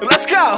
Let's go.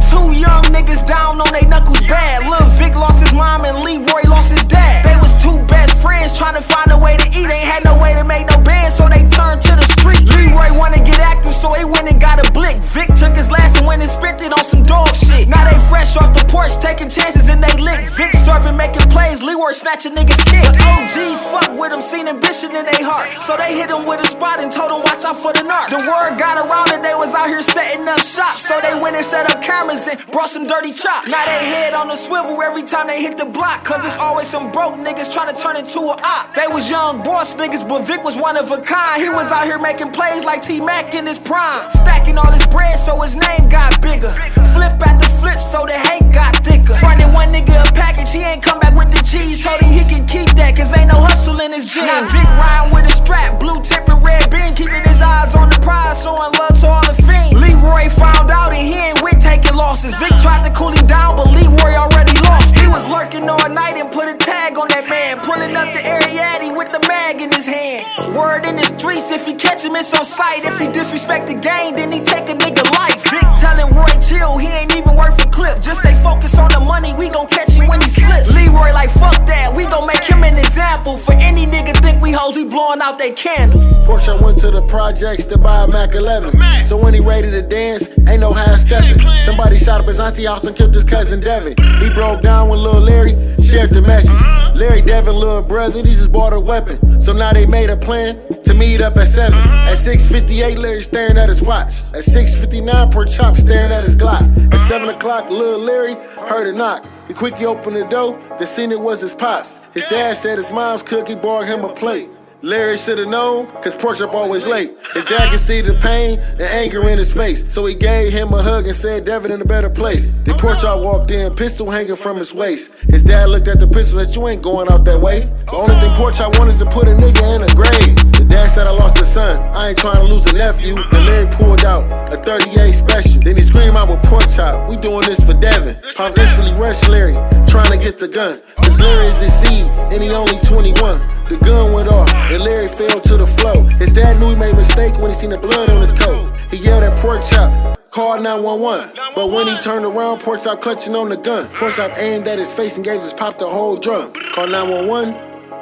Two young niggas down on they knuckles bad. Lil Vic lost his mom and Leroy lost his dad. They was two best friends trying to find a way to eat. Ain't had no way to make no band, so they turned to the street. Leroy wanna get active, so he went and got a blick. Vic took his last and went and spent it on some dog shit. Now they fresh off the porch, taking chances and they lick. Vic serving, making plays, Leroy snatching niggas kicks. The OGs fuck with him, seen ambition in they heart, so they hit him with a spot and told him watch out for the narc. The word got around that they was out here setting up shop, so they went and set up cameras and brought some dirty chops. Now they head on the swivel every time they hit the block, cause it's always some broke niggas trying to turn into a op. They was young boss niggas, but Vic was one of a kind. He was out here making plays like T-Mac in his prime, stacking all his bread so his name got bigger. Flip at the flip so the hate got thicker. Frontin' one nigga a package, he ain't come back with the cheese. Told him he can keep that cause ain't no hustle in his gym. Now Vic riding with a strap, blue tip and red bean, keeping his eyes on the prize, showing love to all the fiends. Leroy found out and he ain't with taking losses. Vic tried to cool him down, but Leroy already lost. He was lurking all night and put a tag on that man, pulling up the Ariadne with the mag in his hand. Word in the streets, if he catch him it's on sight. If he disrespect the game, then he take a nigga life. Vic telling Roy chill, he ain't even worth a clip. Just stay focused on the money, we gon' catch him when he slip. Leroy like fuck that, we gon' make him an example. For any nigga think we hoes, we blowing out they candles. Porsche went to the projects to buy a Mac 11. So when he ready to dance, ain't no half stepping. Somebody shot up his auntie house and killed his cousin Devin. He broke down with Lil Larry, shared the message. Larry Devin, little brother, he just bought a weapon. So now they made a plan to meet up at 7. At 6:58, Larry staring at his watch. At 6:59, poor Chop staring at his Glock. At 7 o'clock, Lil Larry heard a knock. He quickly opened the door, then seen it was his pops. His dad said his mom's cookie brought him a plate. Larry should've known, cause Pork Chop always late. His dad could see the pain and anger in his face, so he gave him a hug and said Devin in a better place. Then Pork Chop walked in, pistol hanging from his waist. His dad looked at the pistol and said, you ain't going out that way. The only thing Pork Chop wanted to put a nigga in a grave. The dad said I lost a son, I ain't trying to lose a nephew. Then Larry pulled out a 38 special. Then he screamed out with Pork Chop, we doing this for Devin. Pop instantly rushed Larry, trying to get the gun. Cause Larry is his seed, and he only 21. The gun went off, and Larry fell to the floor. His dad knew he made a mistake when he seen the blood on his coat. He yelled at Pork Chop, called 911. But when he turned around, Pork Chop clutching on the gun. Pork Chop aimed at his face and gave his pop the whole drum. Called 911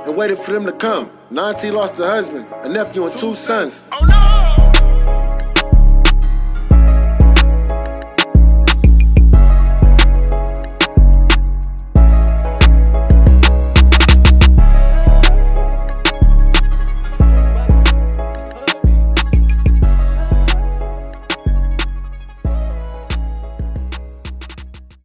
and waited for them to come. Nancy lost a husband, a nephew, and 2 sons.